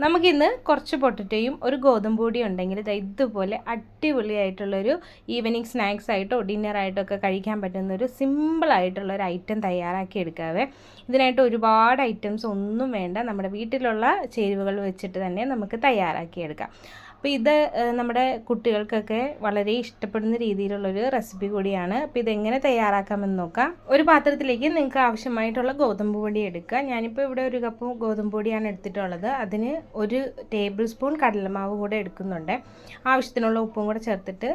നമുക്കിന്ന് കുറച്ച് പൊട്ടറ്റോയും ഒരു ഗോതമ്പ് പൊടിയും ഉണ്ടെങ്കിൽ ഇതുപോലെ അടിപൊളിയായിട്ടുള്ളൊരു ഈവനിങ് സ്നാക്സ് ആയിട്ടോ ഡിന്നറായിട്ടോ ഒക്കെ കഴിക്കാൻ പറ്റുന്നൊരു സിമ്പിളായിട്ടുള്ളൊരു ഐറ്റം തയ്യാറാക്കി എടുക്കാവേ. ഇതിനായിട്ട് ഒരുപാട് ഐറ്റംസ് ഒന്നും വേണ്ട, നമ്മുടെ വീട്ടിലുള്ള ചേരുവകൾ വെച്ചിട്ട് തന്നെ നമുക്ക് തയ്യാറാക്കിയെടുക്കാം. അപ്പോൾ ഇത് നമ്മുടെ കുട്ടികൾക്കൊക്കെ വളരെ ഇഷ്ടപ്പെടുന്ന രീതിയിലുള്ളൊരു റെസിപ്പി കൂടിയാണ്. അപ്പോൾ ഇതെങ്ങനെ തയ്യാറാക്കാമെന്ന് നോക്കാം. ഒരു പാത്രത്തിലേക്ക് നിങ്ങൾക്ക് ആവശ്യമായിട്ടുള്ള ഗോതമ്പ് പൊടി എടുക്കുക. ഞാനിപ്പോൾ ഇവിടെ 1 കപ്പ് ഗോതമ്പ് പൊടിയാണ് എടുത്തിട്ടുള്ളത്. അതിന് 1 ടേബിൾ സ്പൂൺ കടലമാവ് കൂടെ എടുക്കുന്നുണ്ട്. ആവശ്യത്തിനുള്ള ഉപ്പും കൂടെ ചേർത്തിട്ട്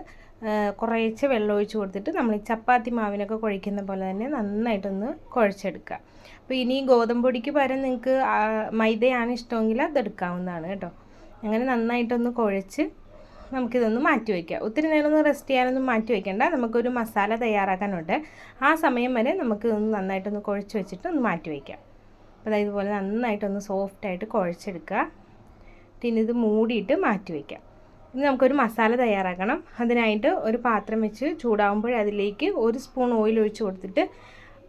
കുറേശ്ശെ വെള്ളം ഒഴിച്ച് കൊടുത്തിട്ട് നമ്മൾ ഈ ചപ്പാത്തി മാവിനൊക്കെ കുഴയ്ക്കുന്ന പോലെ തന്നെ നന്നായിട്ടൊന്ന് കുഴച്ചെടുക്കുക. അപ്പോൾ ഇനി ഗോതമ്പ് പൊടിക്ക് പകരം നിങ്ങൾക്ക് മൈദയാണ് ഇഷ്ടമെങ്കിൽ അതെടുക്കാവുന്നതാണ് കേട്ടോ. അങ്ങനെ നന്നായിട്ടൊന്ന് കുഴച്ച് നമുക്കിതൊന്ന് മാറ്റി വയ്ക്കാം. ഒത്തിരി നേരം ഒന്ന് റെസ്റ്റ് ചെയ്യാനൊന്നും മാറ്റി വയ്ക്കേണ്ട, നമുക്കൊരു മസാല തയ്യാറാക്കാനുണ്ട്. ആ സമയം വരെ നമുക്ക് ഒന്ന് നന്നായിട്ടൊന്ന് കുഴച്ച് വെച്ചിട്ട് ഒന്ന് മാറ്റി വയ്ക്കാം. അപ്പോൾ ഇതുപോലെ നന്നായിട്ടൊന്ന് സോഫ്റ്റായിട്ട് കുഴച്ചെടുക്കുക. പിന്നെ ഇത് മൂടിയിട്ട് മാറ്റി വയ്ക്കാം. ഇനി നമുക്കൊരു മസാല തയ്യാറാക്കണം. അതിനായിട്ട് ഒരു പാത്രം വെച്ച് ചൂടാകുമ്പോൾ അതിലേക്ക് 1 സ്പൂൺ ഓയിൽ ഒഴിച്ച് കൊടുത്തിട്ട്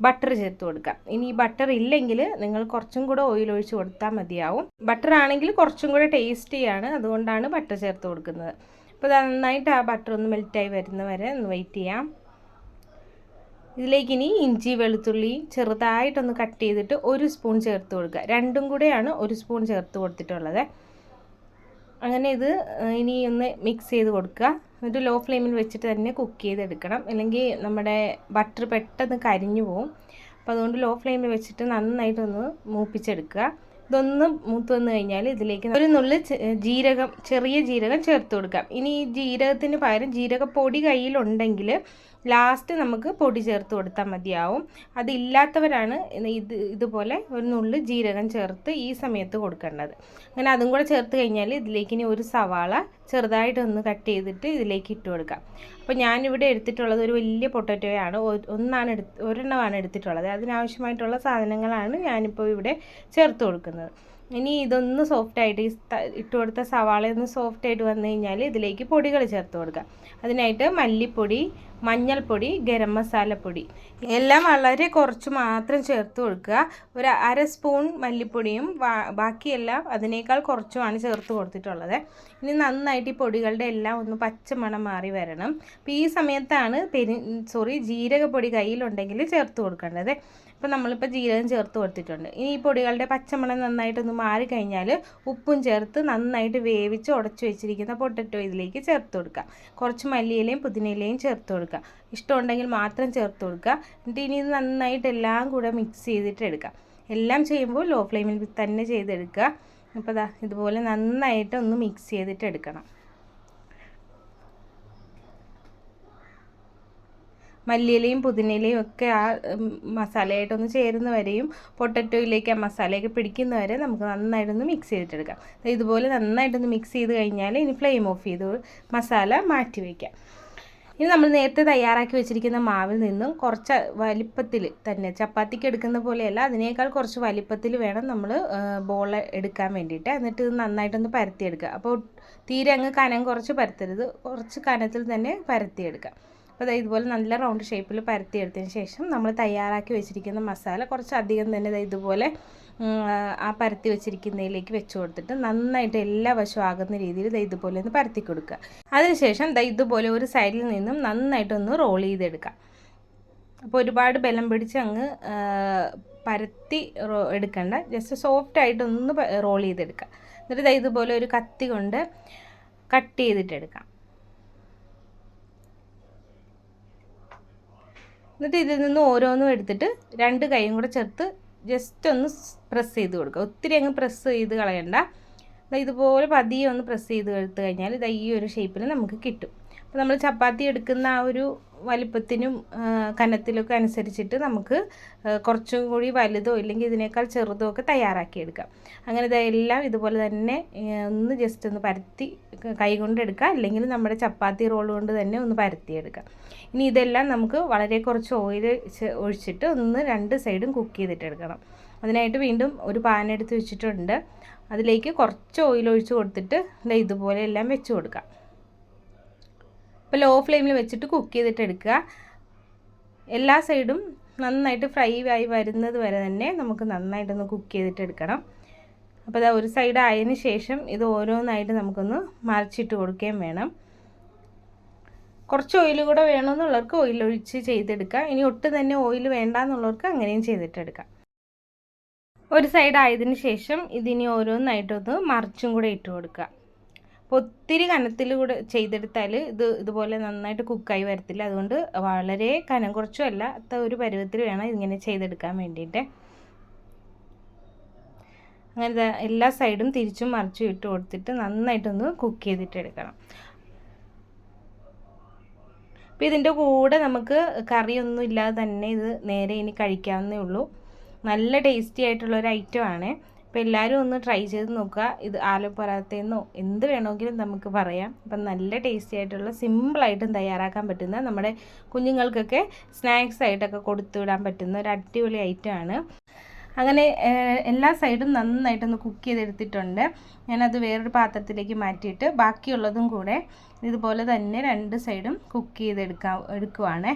ബട്ടർ ചേർത്ത് കൊടുക്കാം. ഇനി ഈ ബട്ടർ ഇല്ലെങ്കിൽ നിങ്ങൾ കുറച്ചും കൂടെ ഓയിൽ ഒഴിച്ച് കൊടുത്താൽ മതിയാവും. ബട്ടർ ആണെങ്കിൽ കുറച്ചും കൂടെ ടേസ്റ്റിയാണ്, അതുകൊണ്ടാണ് ബട്ടർ ചേർത്ത് കൊടുക്കുന്നത്. അപ്പോൾ നന്നായിട്ട് ആ ബട്ടർ ഒന്ന് മെൽറ്റായി വരുന്നവരെ ഒന്ന് വെയിറ്റ് ചെയ്യാം. ഇതിലേക്ക് ഇനി ഇഞ്ചി വെളുത്തുള്ളി ചെറുതായിട്ടൊന്ന് കട്ട് ചെയ്തിട്ട് 1 സ്പൂൺ ചേർത്ത് കൊടുക്കുക. രണ്ടും കൂടെയാണ് 1 സ്പൂൺ ചേർത്ത് കൊടുത്തിട്ടുള്ളത്. അങ്ങനെ ഇത് ഇനി ഒന്ന് മിക്സ് ചെയ്ത് കൊടുക്കുക. എന്നിട്ട് ലോ ഫ്ലെയിമിൽ വെച്ചിട്ട് തന്നെ കുക്ക് ചെയ്തെടുക്കണം, അല്ലെങ്കിൽ നമ്മുടെ ബട്ടർ പെട്ടെന്ന് കരിഞ്ഞു പോകും. അപ്പോൾ അതുകൊണ്ട് ലോ ഫ്ലെയിമിൽ വെച്ചിട്ട് നന്നായിട്ടൊന്ന് മൂപ്പിച്ചെടുക്കുക. ഇതൊന്ന് മൂത്ത് വന്നു കഴിഞ്ഞാൽ ഇതിലേക്ക് 1 നുള്ളി ചെറിയ ജീരകം ചേർത്ത് കൊടുക്കാം. ഇനി ഈ ജീരകത്തിന് പകരം ജീരകപ്പൊടി കയ്യിലുണ്ടെങ്കിൽ ലാസ്റ്റ് നമുക്ക് പൊടി ചേർത്ത് കൊടുത്താൽ മതിയാവും. അതില്ലാത്തവരാണ് ഇതുപോലെ 1 നുള്ളി ജീരകം ചേർത്ത് ഈ സമയത്ത് കൊടുക്കേണ്ടത്. അങ്ങനെ അതും കൂടെ ചേർത്ത് കഴിഞ്ഞാൽ ഇതിലേക്ക് ഇനി 1 സവാള ചെറുതായിട്ടൊന്ന് കട്ട് ചെയ്തിട്ട് ഇതിലേക്ക് ഇട്ട് കൊടുക്കാം. അപ്പോൾ ഞാനിവിടെ എടുത്തിട്ടുള്ളത് ഒരു വലിയ പൊട്ടറ്റോയാണ്, ഒരെണ്ണമാണ് എടുത്തിട്ടുള്ളത്. അതിനാവശ്യമായിട്ടുള്ള സാധനങ്ങളാണ് ഞാനിപ്പോൾ ഇവിടെ ചേർത്ത് കൊടുക്കുന്നത്. ഇനി ഇതൊന്ന് സോഫ്റ്റായിട്ട് ഇട്ട് കൊടുത്ത സവാള ഒന്ന് സോഫ്റ്റായിട്ട് വന്നു കഴിഞ്ഞാൽ ഇതിലേക്ക് പൊടികൾ ചേർത്ത് കൊടുക്കുക. അതിനായിട്ട് മല്ലിപ്പൊടി, മഞ്ഞൾപ്പൊടി, ഗരം മസാലപ്പൊടി എല്ലാം വളരെ കുറച്ച് മാത്രം ചേർത്ത് കൊടുക്കുക. ഒരു 1/2 സ്പൂൺ മല്ലിപ്പൊടിയും ബാക്കിയെല്ലാം അതിനേക്കാൾ കുറച്ചുമാണ് ചേർത്ത് കൊടുത്തിട്ടുള്ളത്. ഇനി നന്നായിട്ട് ഈ പൊടികളുടെ എല്ലാം ഒന്ന് പച്ചമണം മാറി വരണം. അപ്പോൾ ഈ സമയത്താണ് ജീരകപ്പൊടി കയ്യിലുണ്ടെങ്കിൽ ചേർത്ത് കൊടുക്കേണ്ടത്. അപ്പോൾ നമ്മളിപ്പോൾ ജീരകം ചേർത്ത് കൊടുത്തിട്ടുണ്ട്. ഇനി ഈ പൊടികളുടെ പച്ചമണം നന്നായിട്ടൊന്ന് മാറിക്കഴിഞ്ഞാൽ ഉപ്പും ചേർത്ത് നന്നായിട്ട് വേവിച്ച് ഉടച്ചു വെച്ചിരിക്കുന്ന പൊട്ടറ്റോ ഇതിലേക്ക് ചേർത്ത് കൊടുക്കുക. കുറച്ച് മല്ലിയിലയും പുതിനയിലയും ചേർത്ത് കൊടുക്കുക. ഇഷ്ടമുണ്ടെങ്കിൽ മാത്രം ചേർത്ത് കൊടുക്കുക. എന്നിട്ട് ഇനി ഇത് നന്നായിട്ട് എല്ലാം കൂടെ മിക്സ് ചെയ്തിട്ട് എടുക്കാം. എല്ലാം ചെയ്യുമ്പോൾ ലോ ഫ്ലെയിമിൽ തന്നെ ചെയ്തെടുക്കുക. അപ്പോൾ ഇതുപോലെ നന്നായിട്ട് ഒന്ന് മിക്സ് ചെയ്തിട്ട് എടുക്കണം. മല്ലിയിലയും പുതിനയിലയും ഒക്കെ ആ മസാലയായിട്ടൊന്ന് ചേരുന്ന വരെയും പൊട്ടറ്റോയിലേക്ക് ആ മസാലയൊക്കെ പിടിക്കുന്ന വരെ നമുക്ക് നന്നായിട്ടൊന്ന് മിക്സ് ചെയ്തിട്ടെടുക്കാം. ഇതുപോലെ നന്നായിട്ടൊന്ന് മിക്സ് ചെയ്ത് കഴിഞ്ഞാൽ ഇനി ഫ്ലെയിം ഓഫ് ചെയ്ത് മസാല മാറ്റി വയ്ക്കാം. ഇനി നമ്മൾ നേരത്തെ തയ്യാറാക്കി വെച്ചിരിക്കുന്ന മാവിൽ നിന്നും കുറച്ച് വലിപ്പത്തിൽ തന്നെ, ചപ്പാത്തിക്ക് എടുക്കുന്ന പോലെയല്ല, അതിനേക്കാൾ കുറച്ച് വലിപ്പത്തിൽ വേണം നമ്മൾ ബോൾ എടുക്കാൻ വേണ്ടിയിട്ട്. എന്നിട്ട് ഇത് നന്നായിട്ടൊന്ന് പരത്തിയെടുക്കുക. അപ്പോൾ തീരെ അങ്ങ് കനം കുറച്ച് പരത്തരുത്, കുറച്ച് കനത്തിൽ തന്നെ പരത്തിയെടുക്കുക. അപ്പോൾ ഇതുപോലെ നല്ല റൗണ്ട് ഷേപ്പിൽ പരത്തിയെടുത്തതിന് ശേഷം നമ്മൾ തയ്യാറാക്കി വെച്ചിരിക്കുന്ന മസാല കുറച്ച് അധികം തന്നെ ഇതുപോലെ ആ പരത്തി വെച്ചിരിക്കുന്നതിലേക്ക് വെച്ച് കൊടുത്തിട്ട് നന്നായിട്ട് എല്ലാ വശവും ആകുന്ന രീതിയിൽ ഇതുപോലെ ഒന്ന് പരത്തി കൊടുക്കുക. അതിനുശേഷം ഇതുപോലെ ഒരു സൈഡിൽ നിന്നും നന്നായിട്ടൊന്ന് റോൾ ചെയ്തെടുക്കാം. അപ്പോൾ ഒരുപാട് ബലം പിടിച്ച് അങ്ങ് പരത്തി എടുക്കണ്ട, ജസ്റ്റ് സോഫ്റ്റായിട്ടൊന്ന് റോൾ ചെയ്തെടുക്കുക. എന്നിട്ട് ഇതുപോലെ ഒരു കത്തി കൊണ്ട് കട്ട് ചെയ്തിട്ടെടുക്കാം. എന്നിട്ട് ഇതിൽ നിന്ന് ഓരോന്നും എടുത്തിട്ട് 2 കൈയും കൂടെ ചേർത്ത് ജസ്റ്റ് ഒന്ന് പ്രസ് ചെയ്ത് കൊടുക്കുക. ഒത്തിരി അങ്ങ് പ്രസ് ചെയ്ത് കളയണ്ട. ഇതുപോലെ പതിയെ ഒന്ന് പ്രസ് ചെയ്ത് എടുത്തു കഴിഞ്ഞാൽ ഈ ഒരു ഷേപ്പിൽ നമുക്ക് കിട്ടും. അപ്പോൾ നമ്മൾ ചപ്പാത്തി എടുക്കുന്ന ആ ഒരു വലിപ്പത്തിനും കനത്തിലൊക്കെ അനുസരിച്ചിട്ട് നമുക്ക് കുറച്ചും കൂടി വലുതോ ഇല്ലെങ്കിൽ ഇതിനേക്കാൾ ചെറുതോ ഒക്കെ തയ്യാറാക്കിയെടുക്കാം. അങ്ങനെ ഇതെല്ലാം ഇതുപോലെ തന്നെ ഒന്ന് ജസ്റ്റ് ഒന്ന് പരത്തി കൈ കൊണ്ട് എടുക്കുക, അല്ലെങ്കിൽ നമ്മുടെ ചപ്പാത്തി റോൾ കൊണ്ട് തന്നെ ഒന്ന് പരത്തിയെടുക്കാം. ഇനി ഇതെല്ലാം നമുക്ക് വളരെ കുറച്ച് ഓയിൽ ഒഴിച്ചിട്ട് ഒന്ന് 2 സൈഡും കുക്ക് ചെയ്തിട്ടെടുക്കണം. അതിനായിട്ട് വീണ്ടും ഒരു പാൻ എടുത്ത് വെച്ചിട്ടുണ്ട്. അതിലേക്ക് കുറച്ച് ഓയിൽ ഒഴിച്ച് കൊടുത്തിട്ട് ഇതുപോലെ എല്ലാം വെച്ച് കൊടുക്കാം. അപ്പോൾ ലോ ഫ്ലെയിമിൽ വെച്ചിട്ട് കുക്ക് ചെയ്തിട്ട് എടുക്കുക. എല്ലാ സൈഡും നന്നായിട്ട് ഫ്രൈ ആയി വരുന്നത് വരെ തന്നെ നമുക്ക് നന്നായിട്ടൊന്ന് കുക്ക് ചെയ്തിട്ട് എടുക്കണം. അപ്പോൾ അത് ഒരു സൈഡ് ആയതിന് ശേഷം ഇത് ഓരോന്നായിട്ട് നമുക്കൊന്ന് മറിച്ചിട്ട് കൊടുക്കുകയും വേണം. കുറച്ച് ഓയിൽ കൂടെ വേണമെന്നുള്ളവർക്ക് ഓയിൽ ഒഴിച്ച് ചെയ്തെടുക്കാം. ഇനി ഒട്ടും തന്നെ ഓയിൽ വേണ്ടാന്നുള്ളവർക്ക് അങ്ങനെയും ചെയ്തിട്ടെടുക്കാം. ഒരു സൈഡ് ആയതിന് ശേഷം ഇതിനി ഓരോന്നായിട്ടൊന്ന് മറിച്ചും കൂടെ ഇട്ട് കൊടുക്കുക. അപ്പോൾ ഒത്തിരി കനത്തിൽ കൂടെ ചെയ്തെടുത്താൽ ഇതുപോലെ നന്നായിട്ട് കുക്കായി വരത്തില്ല. അതുകൊണ്ട് വളരെ കനം കുറച്ചും അല്ലാത്ത ഒരു പരുവത്തിൽ വേണം ഇങ്ങനെ ചെയ്തെടുക്കാൻ വേണ്ടിയിട്ട്. അങ്ങനെ എല്ലാ സൈഡും തിരിച്ചും മറിച്ചും ഇട്ട് കൊടുത്തിട്ട് നന്നായിട്ടൊന്ന് കുക്ക് ചെയ്തിട്ടെടുക്കണം. അപ്പോൾ ഇതിൻ്റെ കൂടെ നമുക്ക് കറിയൊന്നും ഇല്ലാതെ തന്നെ ഇത് നേരെ ഇനി കഴിക്കാവുന്നേ ഉള്ളൂ. നല്ല ടേസ്റ്റി ആയിട്ടുള്ളൊരു ഐറ്റമാണ്. അപ്പോൾ എല്ലാവരും ഒന്ന് ട്രൈ ചെയ്ത് നോക്കുക. ഇത് ആലു പൊറാത്തയെന്നോ എന്ത് വേണമെങ്കിലും നമുക്ക് പറയാം. അപ്പം നല്ല ടേസ്റ്റി ആയിട്ടുള്ള സിമ്പിളായിട്ടും തയ്യാറാക്കാൻ പറ്റുന്ന നമ്മുടെ കുഞ്ഞുങ്ങൾക്കൊക്കെ സ്നാക്സ് ആയിട്ടൊക്കെ കൊടുത്തു വിടാൻ പറ്റുന്ന ഒരു അടിപൊളി ഐറ്റമാണ്. അങ്ങനെ എല്ലാ സൈഡും നന്നായിട്ടൊന്ന് കുക്ക് ചെയ്തെടുത്തിട്ടുണ്ട്. ഞാനത് വേറൊരു പാത്രത്തിലേക്ക് മാറ്റിയിട്ട് ബാക്കിയുള്ളതും കൂടെ ഇതുപോലെ തന്നെ 2 സൈഡും കുക്ക് എടുക്കുവാണ്.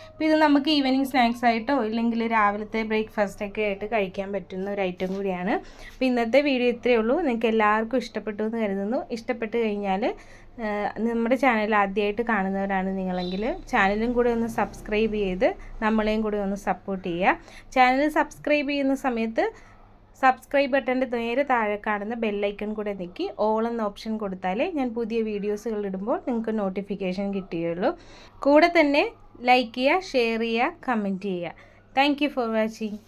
അപ്പോൾ ഇത് നമുക്ക് ഈവനിങ് സ്നാക്സ് ആയിട്ടോ ഇല്ലെങ്കിൽ രാവിലത്തെ ബ്രേക്ക്ഫാസ്റ്റൊക്കെ ആയിട്ട് കഴിക്കാൻ പറ്റുന്ന ഒരു ഐറ്റം കൂടിയാണ്. അപ്പോൾ ഇന്നത്തെ വീഡിയോ ഇത്രയേ ഉള്ളൂ. നിങ്ങൾക്ക് എല്ലാവർക്കും ഇഷ്ടപ്പെട്ടു എന്ന് കരുതുന്നു. ഇഷ്ടപ്പെട്ട് കഴിഞ്ഞാൽ നമ്മുടെ ചാനൽ ആദ്യമായിട്ട് കാണുന്നവരാണ് നിങ്ങളെങ്കിൽ ചാനലും കൂടെ ഒന്ന് സബ്സ്ക്രൈബ് ചെയ്ത് നമ്മളെയും കൂടെ ഒന്ന് സപ്പോർട്ട് ചെയ്യുക. ചാനൽ സബ്സ്ക്രൈബ് ചെയ്യുന്ന സമയത്ത് സബ്സ്ക്രൈബ് ബട്ടൻ്റെ നേരെ താഴെ കാണുന്ന ബെല്ലൈക്കൺ കൂടെ ഞെക്കി ഓൾ എന്ന ഓപ്ഷൻ കൊടുത്താലേ ഞാൻ പുതിയ വീഡിയോസുകൾ ഇടുമ്പോൾ നിങ്ങൾക്ക് നോട്ടിഫിക്കേഷൻ കിട്ടുകയുള്ളൂ. കൂടെ തന്നെ ലൈക്ക് ചെയ്യുക, ഷെയർ ചെയ്യുക, കമൻറ്റ് ചെയ്യുക. Thank you for watching.